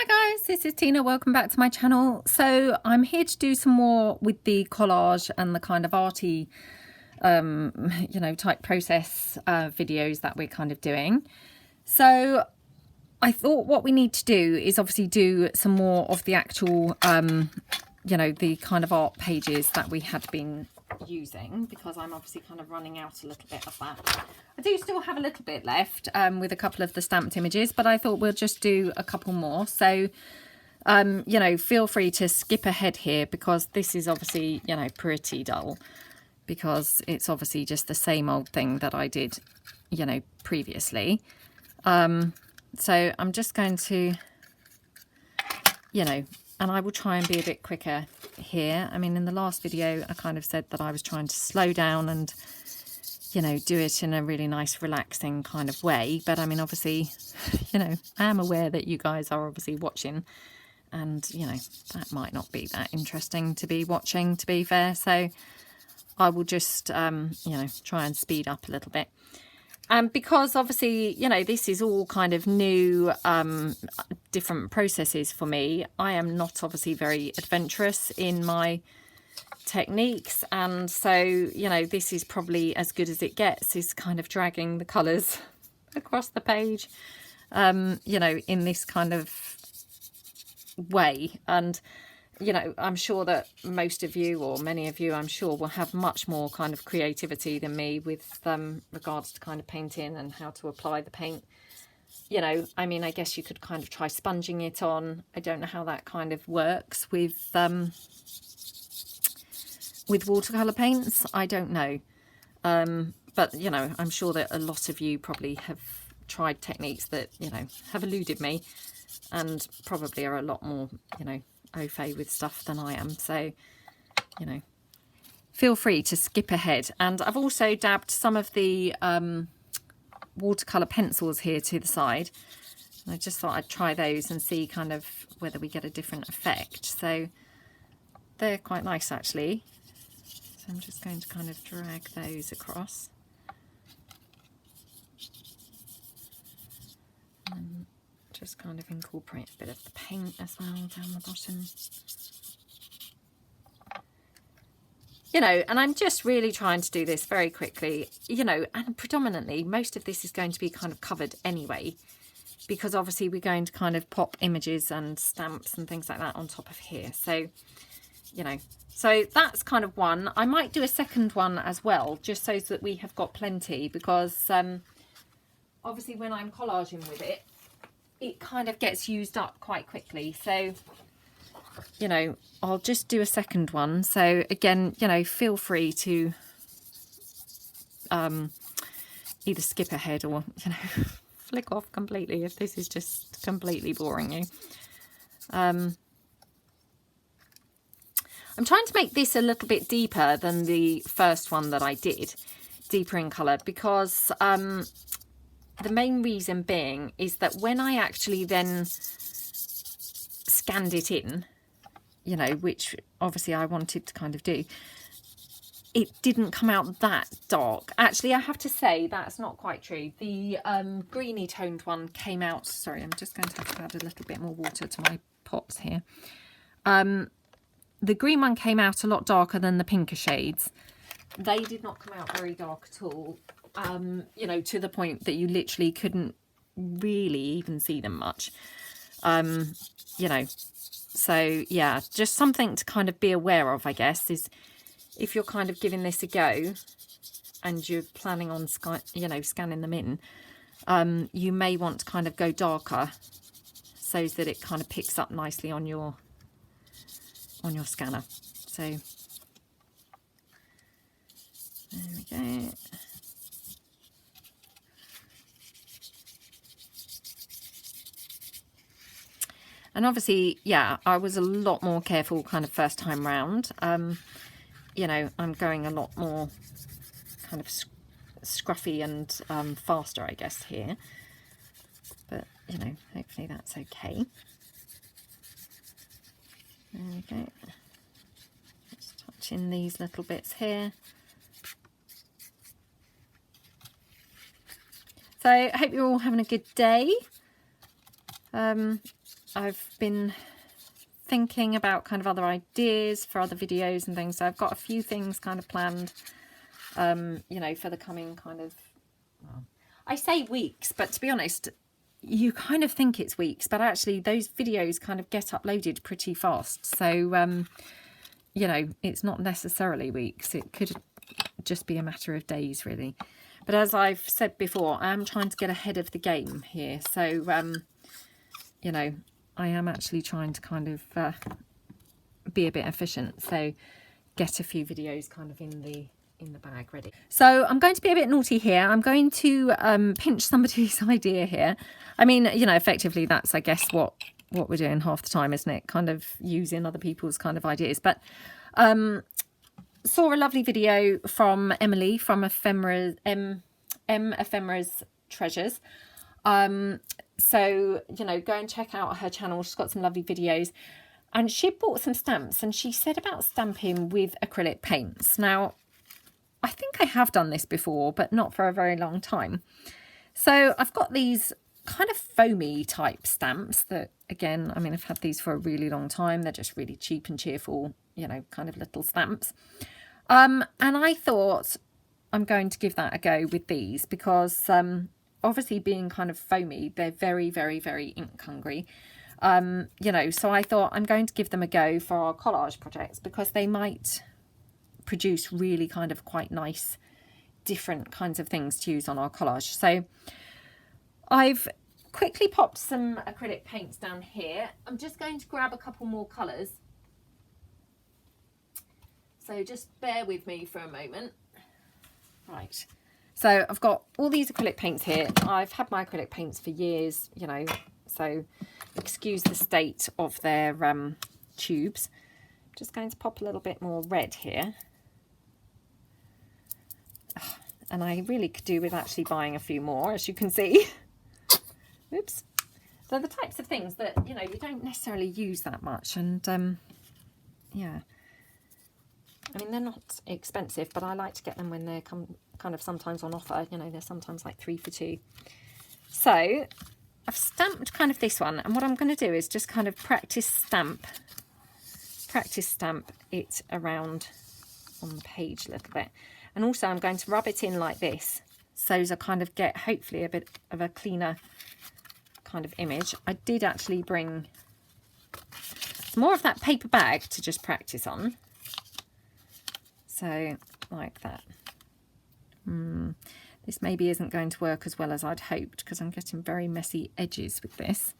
Hi guys, this is Tina. Welcome back to my channel. So I'm here to do some more with the collage and the kind of arty, type process videos that we're kind of doing. So I thought what we need to do is obviously do some more of the actual, the kind of art pages that we had been using, because I'm obviously kind of running out a little bit of that. I do still have a little bit left with a couple of the stamped images, but I thought we'll just do a couple more. So, feel free to skip ahead here, because this is obviously, pretty dull, because it's obviously just the same old thing that I did, previously. So I'm just going to, and I will try and be a bit quicker here. I mean, in the last video, I kind of said that I was trying to slow down and, do it in a really nice, relaxing kind of way. But I mean, obviously, I am aware that you guys are obviously watching, and, that might not be that interesting to be watching, to be fair. So I will just, try and speed up a little bit. Because obviously, this is all kind of new, different processes for me. I am not obviously very adventurous in my techniques. And so, this is probably as good as it gets, is kind of dragging the colours across the page, in this kind of way. And I'm sure that most of you, or many of you, I'm sure, will have much more kind of creativity than me with regards to kind of painting and how to apply the paint. I mean, I guess you could kind of try sponging it on. I don't know how that kind of works with watercolour paints. I don't know. But, I'm sure that a lot of you probably have tried techniques that, have eluded me, and probably are a lot more, au fait with stuff than I am. So, feel free to skip ahead. And I've also dabbed some of the watercolour pencils here to the side. And I just thought I'd try those and see kind of whether we get a different effect. So they're quite nice, actually. So I'm just going to kind of drag those across. And just kind of incorporate a bit of the paint as well down the bottom. And I'm just really trying to do this very quickly, and predominantly most of this is going to be kind of covered anyway, because obviously we're going to kind of pop images and stamps and things like that on top of here. So, so that's kind of one. I might do a second one as well, just so that we have got plenty, because obviously when I'm collaging with it, it kind of gets used up quite quickly. So, I'll just do a second one. So again, feel free to either skip ahead or, flick off completely if this is just completely boring you. I'm trying to make this a little bit deeper than the first one that I did, deeper in colour, because the main reason being is that when I actually then scanned it in, which obviously I wanted to kind of do, it didn't come out that dark. Actually, I have to say that's not quite true. The greeny toned one came out, sorry, I'm just going to have to add a little bit more water to my pots here. The green one came out a lot darker than the pinker shades. They did not come out very dark at all. To the point that you literally couldn't really even see them much. So yeah, just something to kind of be aware of, I guess, is if you're kind of giving this a go and you're planning on, scanning them in, you may want to kind of go darker so that it kind of picks up nicely on your scanner. So there we go. And obviously, yeah, I was a lot more careful kind of first time round. I'm going a lot more kind of scruffy and faster, I guess, here. But, hopefully that's okay. There we go. Just touch in these little bits here. So I hope you're all having a good day. I've been thinking about kind of other ideas for other videos and things. So I've got a few things kind of planned, you know, for the coming kind of, well, I say weeks, but to be honest, you kind of think it's weeks, but actually those videos kind of get uploaded pretty fast. So, you know, it's not necessarily weeks. It could just be a matter of days, really. But as I've said before, I am trying to get ahead of the game here. So, you know, I am actually trying to kind of be a bit efficient. So get a few videos kind of in the bag ready. So I'm going to be a bit naughty here. I'm going to pinch somebody's idea here. I mean, you know, effectively that's, I guess, what we're doing half the time, isn't it? Kind of using other people's kind of ideas. But saw a lovely video from Emily from Ephemera's Treasures. So, you know, go and check out her channel. She's got some lovely videos. And she bought some stamps, and she said about stamping with acrylic paints. Now, I think I have done this before, but not for a very long time. So I've got these kind of foamy type stamps that, again, I mean, I've had these for a really long time. They're just really cheap and cheerful, you know, kind of little stamps. And I thought I'm going to give that a go with these because obviously being kind of foamy, they're very, very, very ink hungry. You know, so I thought I'm going to give them a go for our collage projects because they might produce really kind of quite nice different kinds of things to use on our collage. So I've quickly popped some acrylic paints down here. I'm just going to grab a couple more colours. So just bear with me for a moment. Right. So I've got all these acrylic paints here. I've had my acrylic paints for years, you know, so excuse the state of their tubes. I'm just going to pop a little bit more red here. And I really could do with actually buying a few more, as you can see. Oops. They're the types of things that, you know, you don't necessarily use that much. And, yeah. I mean, they're not expensive, but I like to get them when they're kind of sometimes on offer. You know, they're sometimes like 3 for 2. So I've stamped kind of this one. And what I'm going to do is just kind of practice stamp it around on the page a little bit. And also I'm going to rub it in like this, so as I kind of get hopefully a bit of a cleaner kind of image. I did actually bring some more of that paper bag to just practice on. So like that. This maybe isn't going to work as well as I'd hoped because I'm getting very messy edges with this.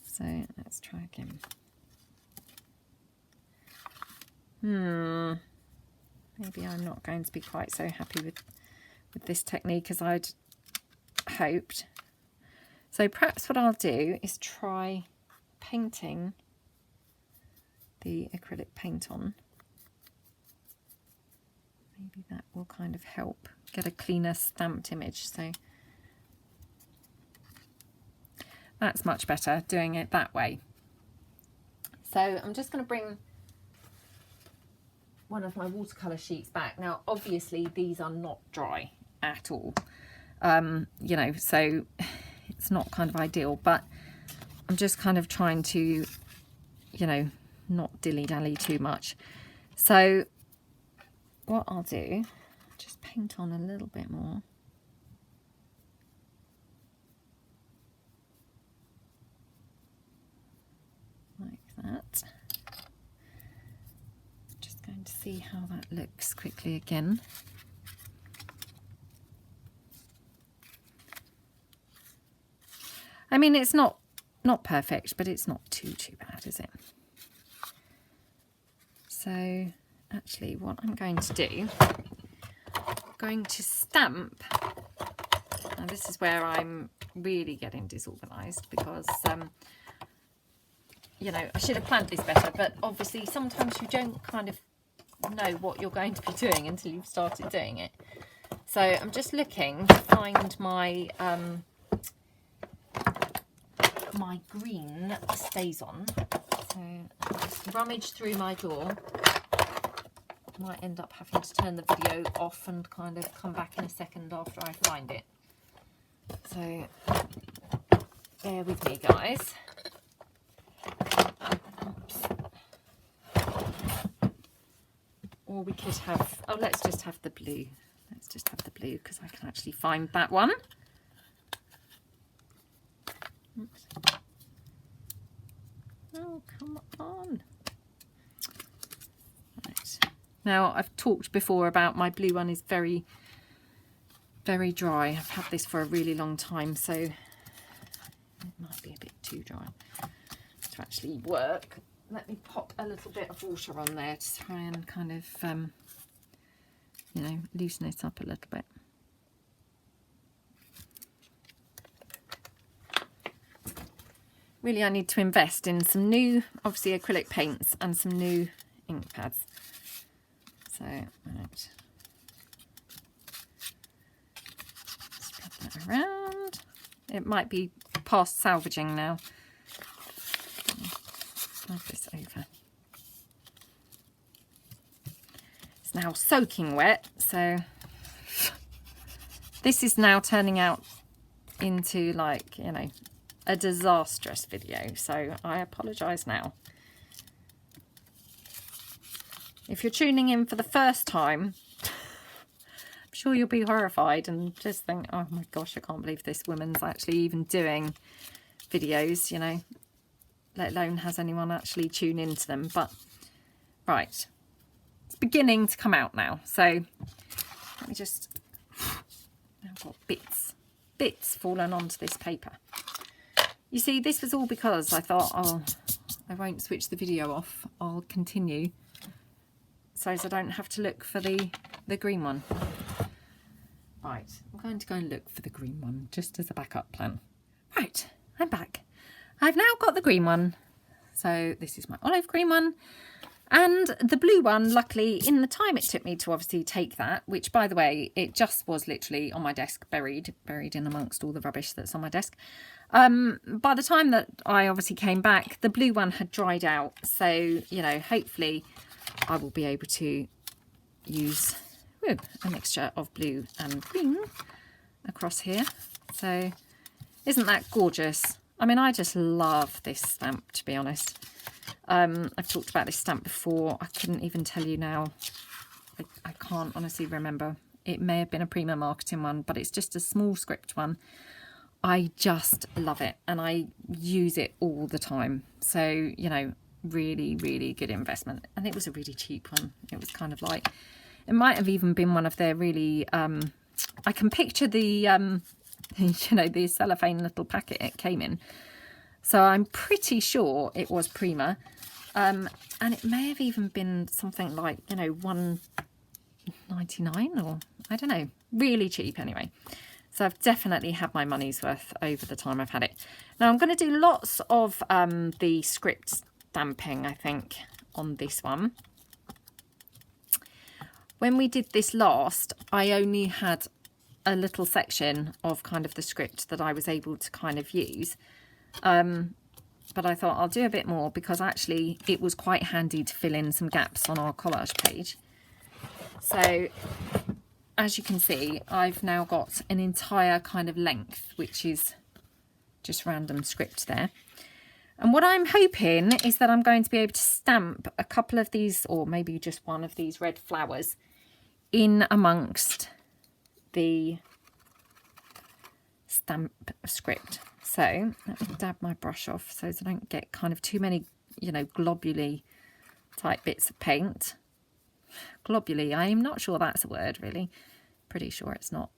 So let's try again. Maybe I'm not going to be quite so happy with this technique as I'd hoped. So perhaps what I'll do is try painting the acrylic paint on. Maybe that will kind of help get a cleaner stamped image. So that's much better, doing it that way. So I'm just going to bring one of my watercolour sheets back. Now, obviously, these are not dry at all, you know, so it's not kind of ideal, but I'm just kind of trying to, you know, not dilly-dally too much. So what I'll do, just paint on a little bit more. Like that. Going to see how that looks quickly again. I mean, it's not perfect, but it's not too bad, is it? So actually what I'm going to do, I'm going to stamp. Now this is where I'm really getting disorganized because you know, I should have planned this better, but obviously sometimes you don't kind of know what you're going to be doing until you've started doing it. So I'm just looking to find my my green stays on. So I'll just rummage through my drawer. Might end up having to turn the video off and kind of come back in a second after I find it. So bear with me, guys. Or we could have, oh, let's just have the blue. Let's just have the blue because I can actually find that one. Oops. Oh, come on. Right. Now, I've talked before about my blue one is very, very dry. I've had this for a really long time, so it might be a bit too dry to actually work. Let me pop a little bit of water on there to try and kind of, you know, loosen it up a little bit. Really, I need to invest in some new, obviously, acrylic paints and some new ink pads. So, right. Spread that around. It might be past salvaging now. Slide this over. It's now soaking wet, so this is now turning out into, like, you know, a disastrous video, so I apologise now. If you're tuning in for the first time, I'm sure you'll be horrified and just think, oh my gosh, I can't believe this woman's actually even doing videos, you know, let alone has anyone actually tune into them. But right, it's beginning to come out now, so let me just, I've got bits falling onto this paper. You see, this was all because I thought, oh, I won't switch the video off, I'll continue so as I don't have to look for the green one. Right, I'm going to go and look for the green one just as a backup plan. Right, I'm back. I've now got the green one. So this is my olive green one. And the blue one, luckily, in the time it took me to obviously take that, which, by the way, it just was literally on my desk, buried in amongst all the rubbish that's on my desk. By the time that I obviously came back, the blue one had dried out. So, you know, hopefully I will be able to use a mixture of blue and green across here. So isn't that gorgeous? I mean, I just love this stamp, to be honest. I've talked about this stamp before. I couldn't even tell you now. I can't honestly remember. It may have been a Prima marketing one, but it's just a small script one. I just love it and I use it all the time. So, you know, really, really good investment. And it was a really cheap one. It was kind of like, it might have even been one of their really, I can picture the, you know, the cellophane little packet it came in. So I'm pretty sure it was Prima. And it may have even been something like, you know, $1.99 or I don't know, really cheap anyway. So I've definitely had my money's worth over the time I've had it. Now I'm going to do lots of the script stamping, I think, on this one. When we did this last, I only had a little section of kind of the script that I was able to kind of use. But I thought I'll do a bit more because actually it was quite handy to fill in some gaps on our collage page. So as you can see, I've now got an entire kind of length, which is just random script there. And what I'm hoping is that I'm going to be able to stamp a couple of these, or maybe just one of these red flowers in amongst the stamp script. So let me dab my brush off so that I don't get kind of too many, you know, globule type bits of paint. Globule, I'm not sure that's a word really. Pretty sure it's not.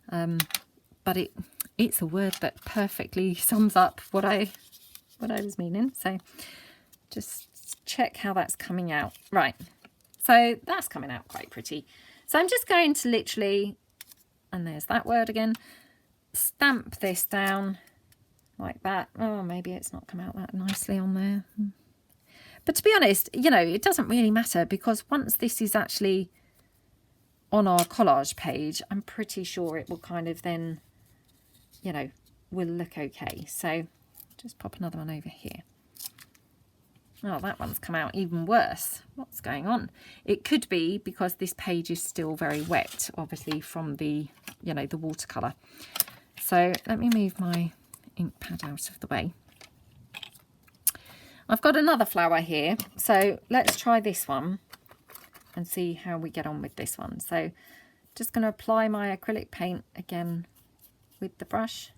But it's a word that perfectly sums up what I was meaning. So just check how that's coming out. Right. So that's coming out quite pretty. So I'm just going to literally, and there's that word again, stamp this down like that. Oh, maybe it's not come out that nicely on there. But to be honest, you know, it doesn't really matter because once this is actually on our collage page, I'm pretty sure it will kind of then, you know, will look okay. So just pop another one over here. Oh, that one's come out even worse. What's going on? It could be because this page is still very wet, obviously, from the, you know, the watercolour. So let me move my ink pad out of the way. I've got another flower here. So let's try this one and see how we get on with this one. So just going to apply my acrylic paint again with the brush.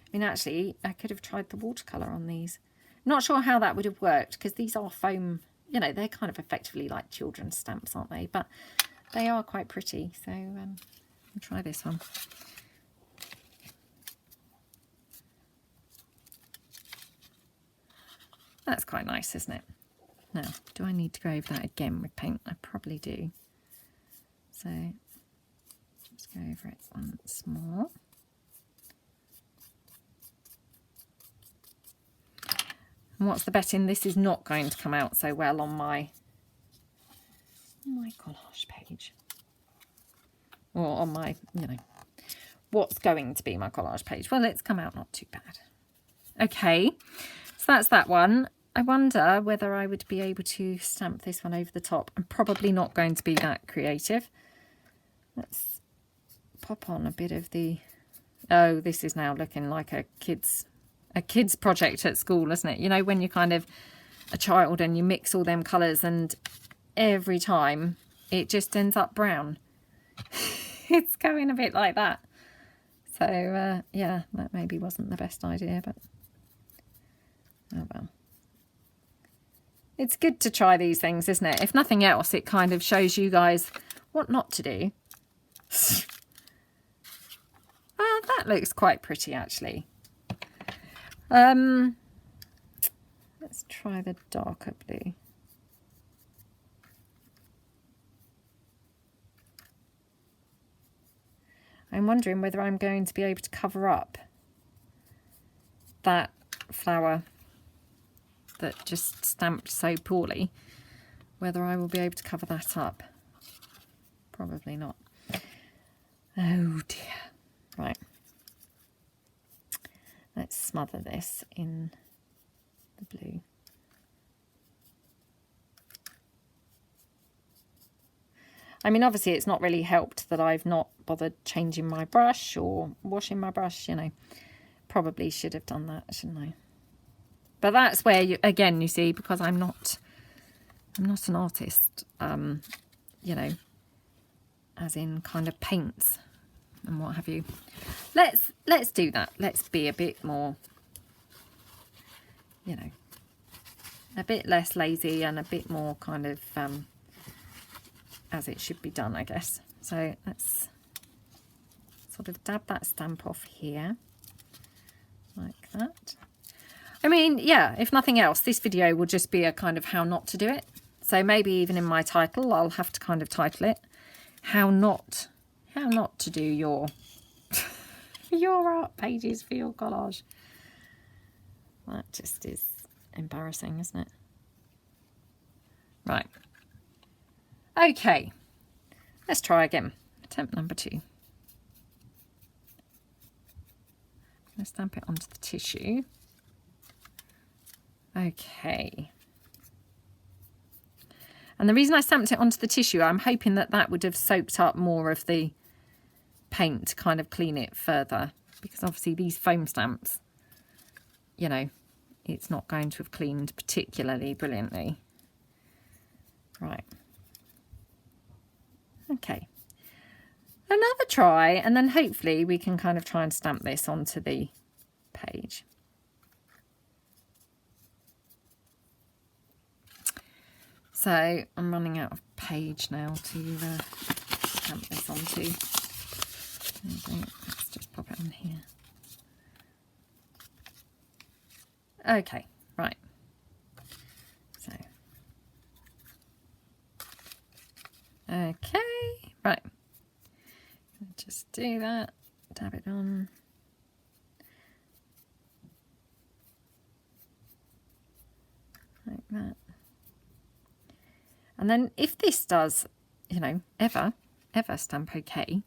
I mean, actually, I could have tried the watercolour on these. Not sure how that would have worked, because these are foam, you know, they're kind of effectively like children's stamps, aren't they? But they are quite pretty. So I'll try this one. That's quite nice, isn't it? Now, do I need to go over that again with paint? I probably do. So let's go over it once more. And what's the betting? This is not going to come out so well on my collage page. Or on my, you know, what's going to be my collage page. Well, it's come out not too bad. Okay, so that's that one. I wonder whether I would be able to stamp this one over the top. I'm probably not going to be that creative. Let's pop on a bit of the... Oh, this is now looking like a kid's project at school, isn't it? You know, when you're kind of a child and you mix all them colours and every time it just ends up brown. It's going a bit like that. So, yeah, that maybe wasn't the best idea, but oh well. It's good to try these things, isn't it? If nothing else, it kind of shows you guys what not to do. Well, that looks quite pretty, actually. Let's try the darker blue. I'm wondering whether I'm going to be able to cover up that flower that just stamped so poorly, whether I will be able to cover that up. Probably not. Oh dear. Right. Let's smother this in the blue. I mean, obviously it's not really helped that I've not bothered changing my brush or washing my brush, you know. Probably should have done that, shouldn't I? But that's where, you, again, you see, because I'm not an artist, you know, as in kind of paints and what have you. Let's do that. Let's be a bit more, you know, a bit less lazy and a bit more kind of as it should be done, I guess. So let's sort of dab that stamp off here like that. I mean, yeah, if nothing else, this video will just be a kind of how not to do it. So maybe even in my title, I'll have to kind of title it how not to do your your art pages for your collage. That just is embarrassing, isn't it? Right. Okay. Let's try again. Attempt number 2. Let's stamp it onto the tissue. Okay. And the reason I stamped it onto the tissue, I'm hoping that that would have soaked up more of the paint to kind of clean it further. Because obviously these foam stamps, you know, it's not going to have cleaned particularly brilliantly. Right. Okay. Another try, and then hopefully we can kind of try and stamp this onto the page. So I'm running out of page now to stamp this onto. Let's just pop it on here. Okay, right. So, okay, right. Just do that, dab it on. Like that. And then if this does, you know, ever stamp okay,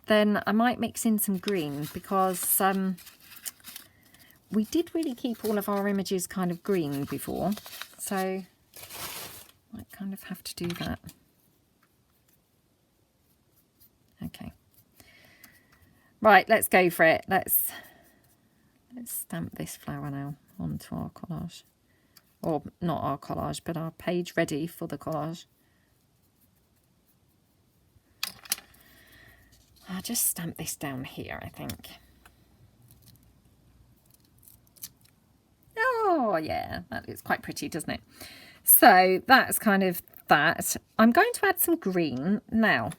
then I might mix in some green, because we did really keep all of our images kind of green before. So I might kind of have to do that. Okay. Right, let's go for it. Let's stamp this flower now onto our collage. or not our collage, but our page ready for the collage. I'll just stamp this down here, I think. Oh yeah, that looks quite pretty, doesn't it? So that's kind of that. I'm going to add some green now.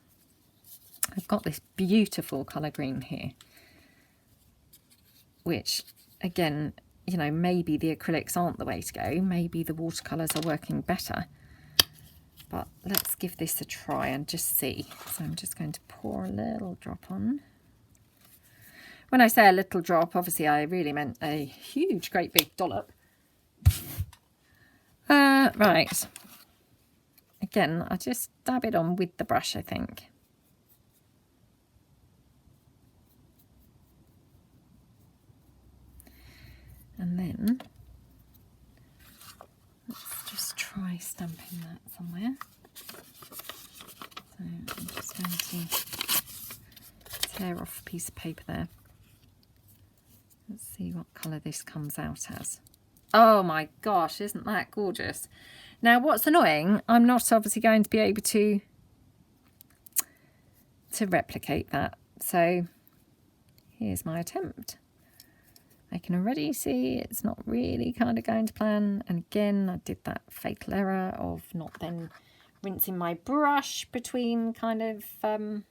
I've got this beautiful colour green here, which again, you know, maybe the acrylics aren't the way to go. Maybe the watercolours are working better. But let's give this a try and just see. So I'm just going to pour a little drop on. When I say a little drop, obviously I really meant a huge, great big dollop. Right. Again, I just dab it on with the brush, I think. And then let's just try stamping that somewhere. So I'm just going to tear off a piece of paper there. Let's see what colour this comes out as. Oh my gosh, isn't that gorgeous? Now what's annoying, I'm not obviously going to be able to replicate that. So here's my attempt. I can already see it's not really kind of going to plan. And again, I did that fatal error of not then rinsing my brush between kind of, oh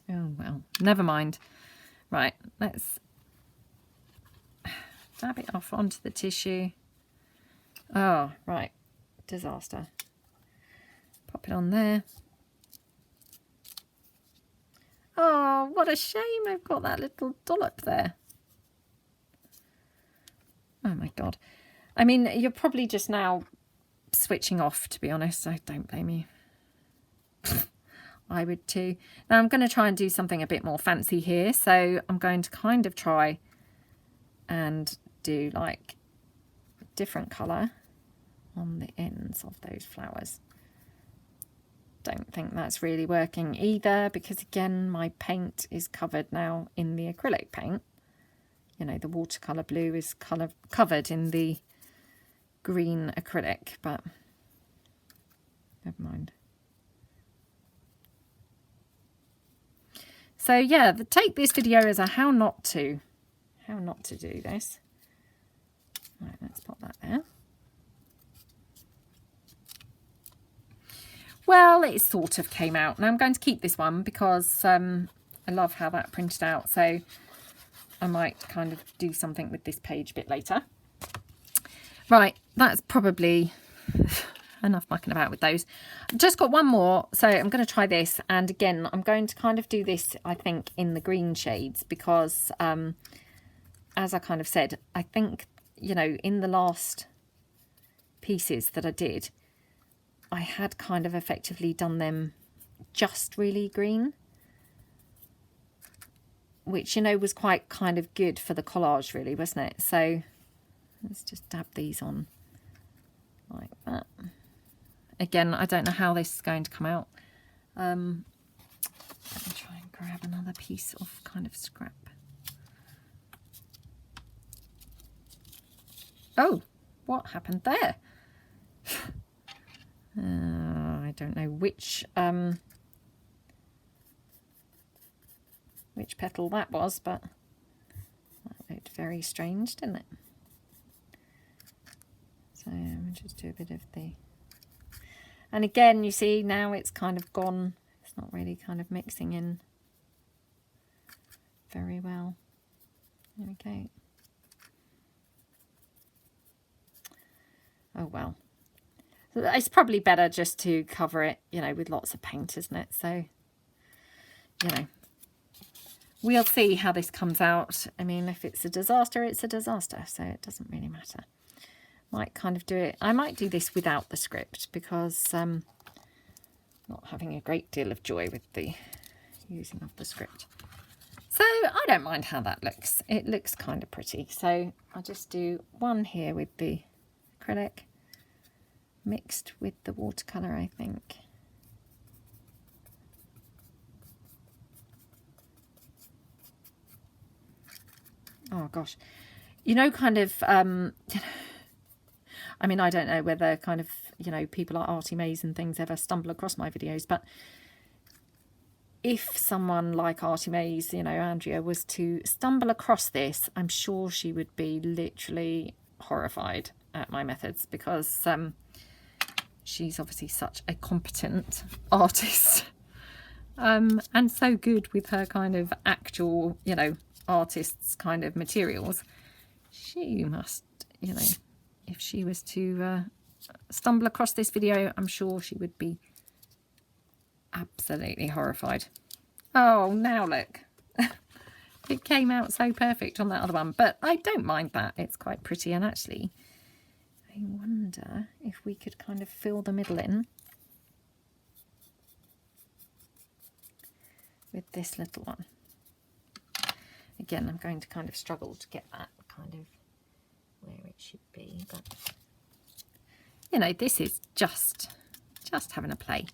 well, never mind. Right, let's dab it off onto the tissue. Oh, right, disaster. Pop it on there. Oh, what a shame I've got that little dollop there. Oh my God. I mean, you're probably just now switching off, to be honest. I don't blame you. I would too. Now I'm going to try and do something a bit more fancy here. So I'm going to kind of try and do like a different colour on the ends of those flowers. Don't think that's really working either, because again, my paint is covered now in the acrylic paint. You know, the watercolour blue is covered in the green acrylic, but never mind. So yeah, take this video as a how not to do this. Right, let's pop that there. Well, it sort of came out. Now I'm going to keep this one because I love how that printed out. So I might kind of do something with this page a bit later. Right, that's probably enough mucking about with those. I've just got one more, so I'm going to try this. And again, I'm going to kind of do this, I think, in the green shades because, as I kind of said, I think, you know, in the last pieces that I did, I had kind of effectively done them just really green, which, you know, was quite kind of good for the collage really, wasn't it? So let's just dab these on like that. Again, I don't know how this is going to come out. Let me try and grab another piece of kind of scrap. Oh, what happened there? I don't know which petal that was, but that looked very strange, didn't it? So I'll just do a bit of the... And again, you see, now it's kind of gone. It's not really kind of mixing in very well. There we go. Oh, well. So it's probably better just to cover it, you know, with lots of paint, isn't it? So, you know, we'll see how this comes out. I mean, if it's a disaster, it's a disaster. So it doesn't really matter. Might kind of do it. I might do this without the script because I'm not having a great deal of joy with the using of the script. So I don't mind how that looks. It looks kind of pretty. So I'll just do one here with the acrylic mixed with the watercolour, I think. Oh gosh, you know, kind of I mean, I don't know whether kind of, you know, people like Artie Mays and things ever stumble across my videos, but if someone like Artie Mays, you know, Andrea, was to stumble across this, I'm sure she would be literally horrified at my methods, because she's obviously such a competent artist, and so good with her kind of actual, you know, artist's kind of materials. She must, you know, if she was to stumble across this video, I'm sure she would be absolutely horrified. Oh, now look. It came out so perfect on that other one, but I don't mind that. It's quite pretty, and actually I wonder if we could kind of fill the middle in with this little one. Again, I'm going to kind of struggle to get that kind of where it should be, but you know, this is just having a play.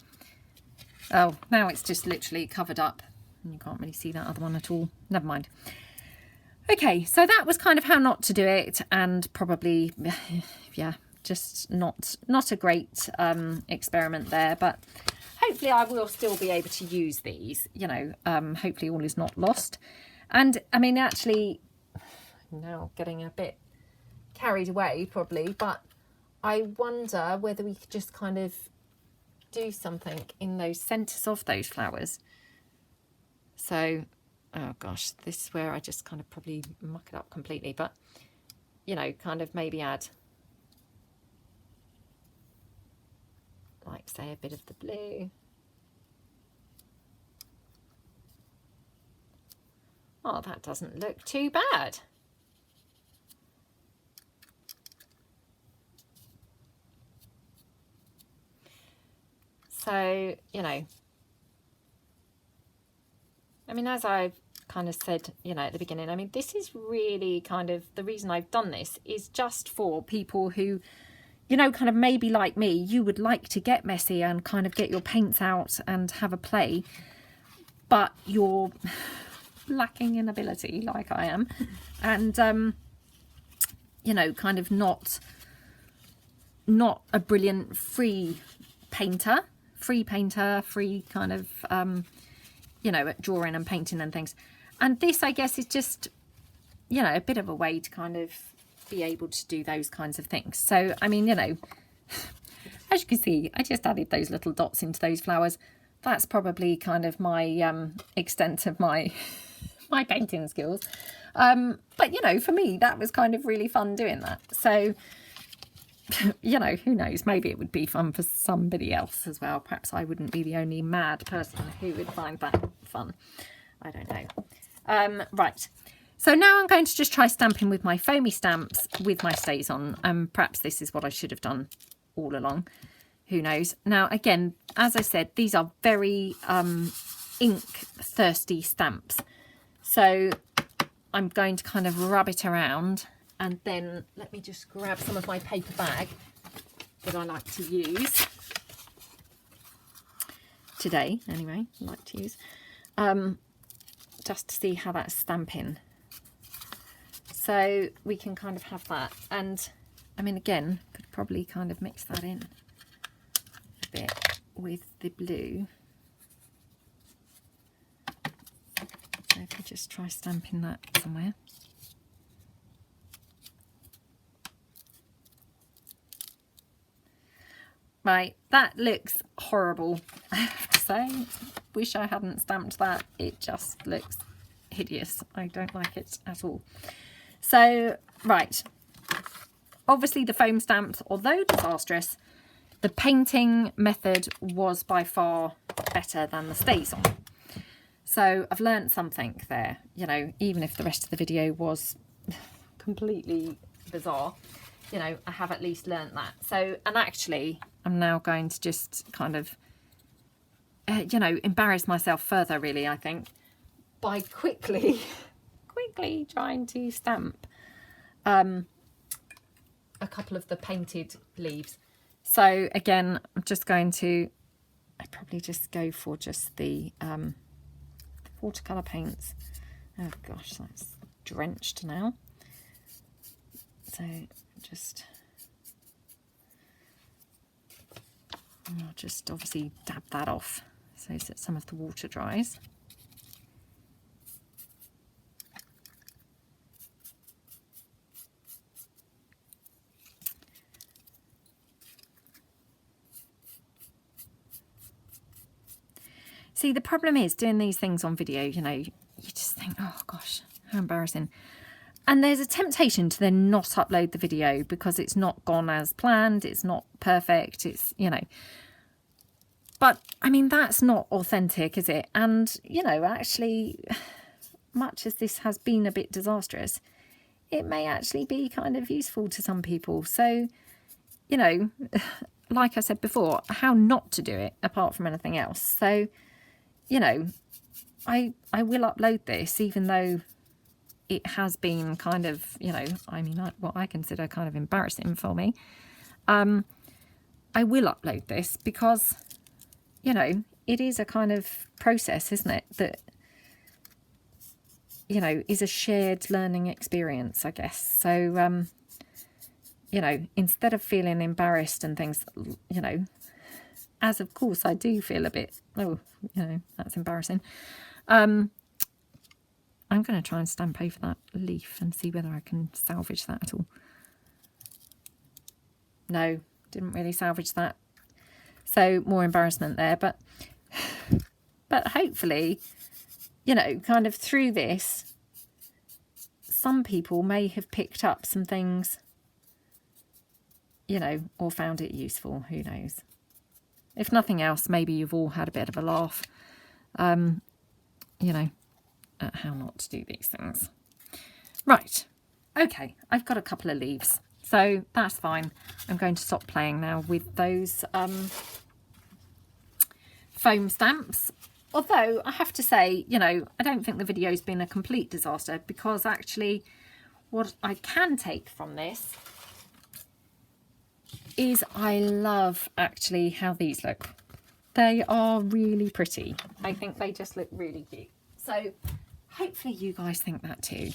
Oh, now it's just literally covered up and you can't really see that other one at all. Never mind. Okay, so that was kind of how not to do it, and probably, yeah, just not a great experiment there, but hopefully I will still be able to use these, you know, hopefully all is not lost. And I mean, actually, I'm now getting a bit carried away probably, but I wonder whether we could just kind of do something in those centres of those flowers. So, oh gosh, this is where I just kind of probably muck it up completely, but you know, kind of maybe add, like say, a bit of the blue. Oh, that doesn't look too bad. So, you know, I mean, as I've kind of said, you know, at the beginning, I mean, this is really kind of the reason I've done this is just for people who, you know, kind of maybe like me, you would like to get messy and kind of get your paints out and have a play, but you're lacking in ability like I am, and you know, kind of not a brilliant free painter, free kind of you know, at drawing and painting and things. And this, I guess, is just, you know, a bit of a way to kind of be able to do those kinds of things. So I mean, you know, as you can see, I just added those little dots into those flowers. That's probably kind of my extent of my my painting skills, but you know, for me that was kind of really fun doing that. So you know, who knows, maybe it would be fun for somebody else as well. Perhaps I wouldn't be the only mad person who would find that fun. I don't know. Right, so now I'm going to just try stamping with my foamy stamps with my stays on. Perhaps this is what I should have done all along, who knows. Now again, as I said, these are very ink thirsty stamps. So I'm going to kind of rub it around, and then let me just grab some of my paper bag that I like to use today, anyway, I like to use, just to see how that's stamping. So we can kind of have that, and I mean, again, could probably kind of mix that in a bit with the blue. So if we just try stamping that somewhere. Right, that looks horrible, I have to say. Wish I hadn't stamped that. It just looks hideous. I don't like it at all. So, right. Obviously the foam stamps, although disastrous, the painting method was by far better than the stays on. So I've learned something there, you know, even if the rest of the video was completely bizarre, you know, I have at least learned that. So, and actually I'm now going to just kind of, you know, embarrass myself further, really, I think, by quickly trying to stamp a couple of the painted leaves. So again, I'm just going to, I'd probably just go for just the watercolour paints. Oh gosh, that's drenched now. So just And I'll just obviously dab that off so that some of the water dries. See, the problem is doing these things on video, you know, you just think, oh gosh, how embarrassing. And there's a temptation to then not upload the video because it's not gone as planned, it's not perfect, it's, you know. But, I mean, that's not authentic, is it? And, you know, actually, much as this has been a bit disastrous, it may actually be kind of useful to some people. So, you know, like I said before, how not to do it apart from anything else. So, you know, I will upload this even though it has been kind of, you know, I mean, what I consider kind of embarrassing for me. I will upload this because, you know, it is a kind of process, isn't it? That, you know, is a shared learning experience, I guess. So, you know, instead of feeling embarrassed and things, you know, as of course I do feel a bit, oh, you know, that's embarrassing. I'm going to try and stamp over that leaf and see whether I can salvage that at all. No, didn't really salvage that. So more embarrassment there, but hopefully, you know, kind of through this, some people may have picked up some things, you know, or found it useful, who knows. If nothing else, maybe you've all had a bit of a laugh, you know, at how not to do these things. Right, okay, I've got a couple of leaves, so that's fine. I'm going to stop playing now with those foam stamps. Although, I have to say, you know, I don't think the video's been a complete disaster, because actually what I can take from this is I love actually how these look. They are really pretty. I think they just look really cute. So hopefully you guys think that too.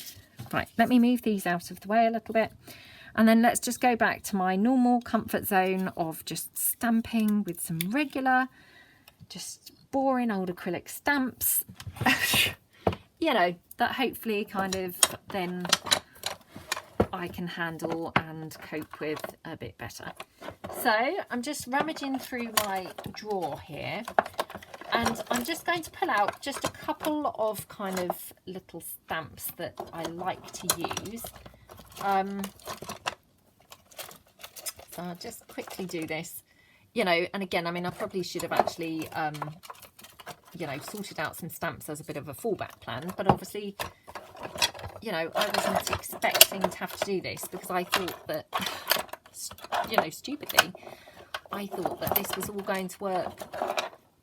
Right, let me move these out of the way a little bit. And then let's just go back to my normal comfort zone of just stamping with some regular, just boring old acrylic stamps. You know, that hopefully kind of then I can handle and cope with a bit better. So I'm just rummaging through my drawer here, and I'm just going to pull out just a couple of kind of little stamps that I like to use. So I'll just quickly do this, you know, and again, I mean, I probably should have actually, you know, sorted out some stamps as a bit of a fallback plan, but obviously, you know, I wasn't expecting to have to do this, because I thought that, you know, stupidly, I thought that this was all going to work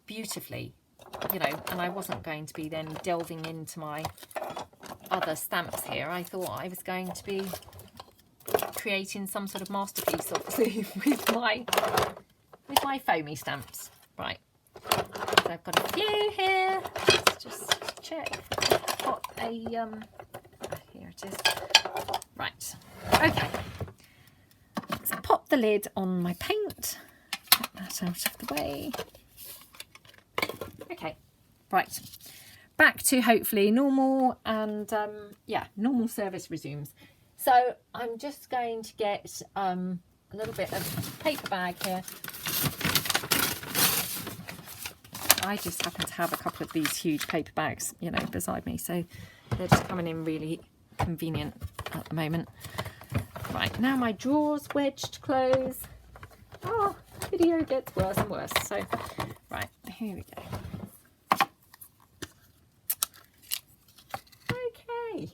beautifully, you know, and I wasn't going to be then delving into my other stamps here. I thought I was going to be creating some sort of masterpiece, obviously, with my foamy stamps. Right, so I've got a few here. Let's just check. I've got a here it is. Right, okay. Let's pop the lid on my paint. Get that out of the way. Okay, right. Back to hopefully normal, and yeah, normal service resumes. So I'm just going to get a little bit of paper bag here. I just happen to have a couple of these huge paper bags, you know, beside me, so they're just coming in really convenient at the moment. Right, now my drawer's wedged close. Oh, video gets worse and worse. So, right, here we go. Okay.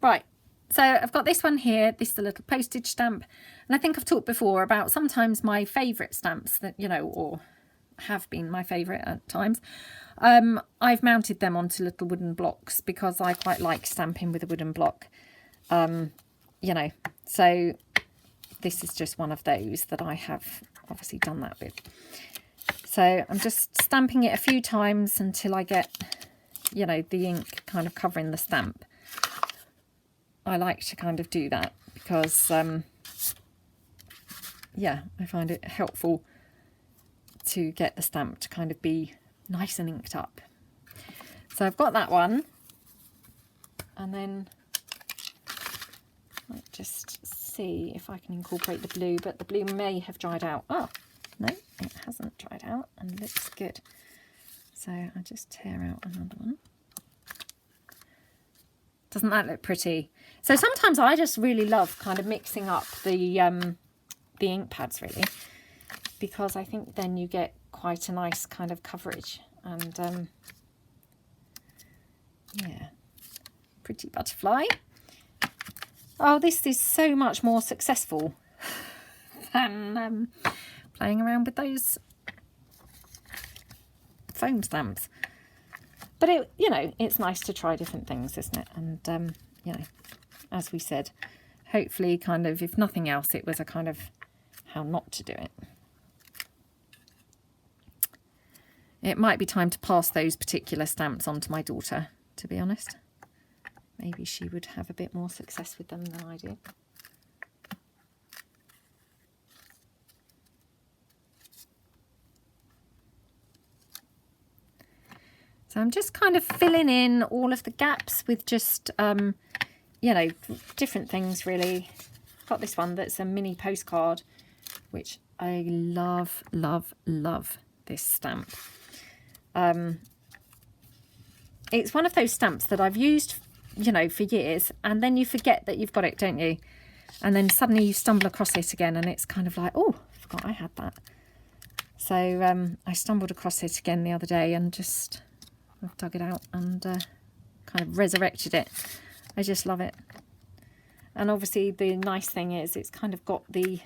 Right, so I've got this one here. This is a little postage stamp. And I think I've talked before about sometimes my favourite stamps that, you know, or have been my favourite at times. I've mounted them onto little wooden blocks because I quite like stamping with a wooden block. You know, so this is just one of those that I have obviously done that with. So I'm just stamping it a few times until I get, you know, the ink kind of covering the stamp. I like to kind of do that because, yeah, I find it helpful to get the stamp to kind of be nice and inked up. So I've got that one, and then I'll just see if I can incorporate the blue, but the blue may have dried out. Oh, no, it hasn't dried out and looks good. So I just tear out another one. Doesn't that look pretty? So sometimes I just really love kind of mixing up the ink pads, really, because I think then you get quite a nice kind of coverage. And yeah, pretty butterfly. Oh, this is so much more successful than playing around with those foam stamps. But it, you know, it's nice to try different things, isn't it? And you know, as we said, hopefully kind of, if nothing else, it was a kind of how not to do it. It might be time to pass those particular stamps on to my daughter, to be honest. Maybe she would have a bit more success with them than I do. So I'm just kind of filling in all of the gaps with just, you know, different things really. Got this one that's a mini postcard, which I love, love, love this stamp. It's one of those stamps that I've used, you know, for years, and then you forget that you've got it, don't you? And then suddenly you stumble across it again, and it's kind of like, oh, I forgot I had that. So I stumbled across it again the other day and just I've dug it out and kind of resurrected it. I just love it. And obviously the nice thing is it's kind of got the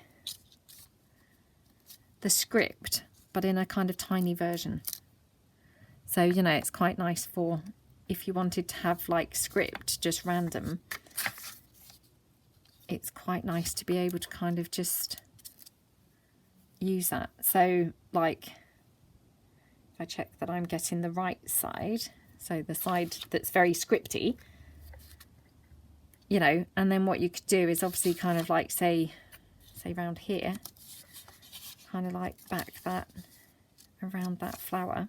script, but in a kind of tiny version. So, you know, it's quite nice for if you wanted to have like script, just random. It's quite nice to be able to kind of just use that. So like, if I check that I'm getting the right side, so the side that's very scripty, you know, and then what you could do is obviously kind of like say around here, kind of like back that around that flower.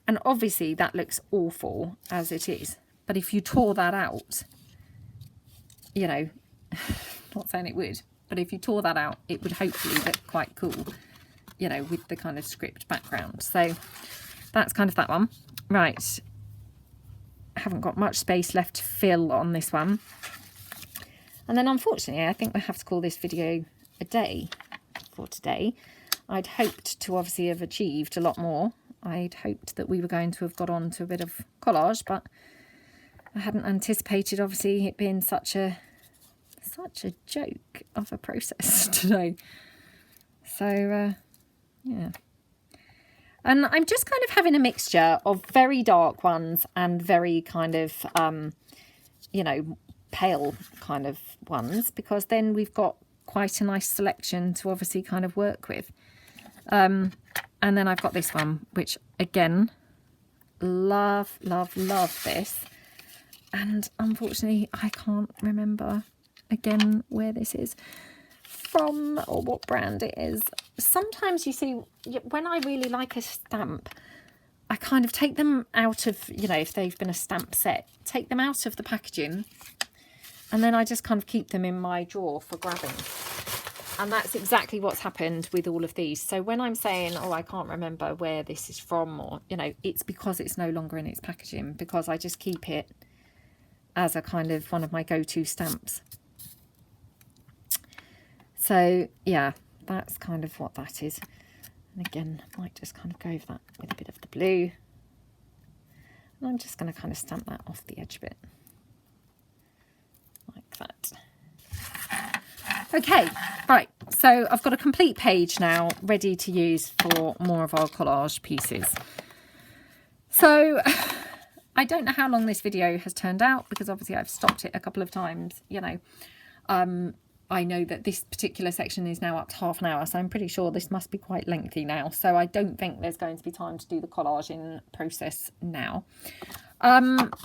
And obviously that looks awful as it is, but if you tore that out, you know, not saying it would, but if you tore that out, it would hopefully look quite cool, you know, with the kind of script background. So that's kind of that one. Right, I haven't got much space left to fill on this one. And then unfortunately, I think we'll have to call this video a day for today. I'd hoped to obviously have achieved a lot more. I'd hoped that we were going to have got on to a bit of collage, but I hadn't anticipated obviously it being such a joke of a process today. So yeah, and I'm just kind of having a mixture of very dark ones and very kind of you know, pale kind of ones, because then we've got quite a nice selection to obviously kind of work with. And then I've got this one, which again, love, love, love this. And unfortunately, I can't remember again where this is from or what brand it is. Sometimes you see, when I really like a stamp, I kind of take them out of, you know, if they've been a stamp set, take them out of the packaging, and then I just kind of keep them in my drawer for grabbing. And that's exactly what's happened with all of these. So when I'm saying, oh, I can't remember where this is from, or, you know, it's because it's no longer in its packaging, because I just keep it as a kind of one of my go-to stamps. So yeah, that's kind of what that is. And again, I might just kind of go over that with a bit of the blue. And I'm just going to kind of stamp that off the edge a bit. Like that. Okay, right, so I've got a complete page now ready to use for more of our collage pieces. So I don't know how long this video has turned out, because obviously I've stopped it a couple of times, you know. I know that this particular section is now up to half an hour, so I'm pretty sure this must be quite lengthy now. So I don't think there's going to be time to do the collaging process now.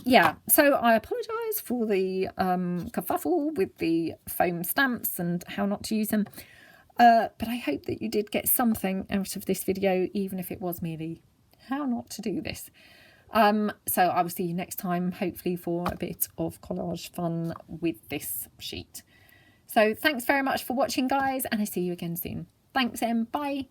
Yeah, so I apologise for the kerfuffle with the foam stamps and how not to use them. But I hope that you did get something out of this video, even if it was merely how not to do this. So I will see you next time, hopefully for a bit of collage fun with this sheet. So thanks very much for watching, guys, and I'll see you again soon. Thanks, Em. Bye.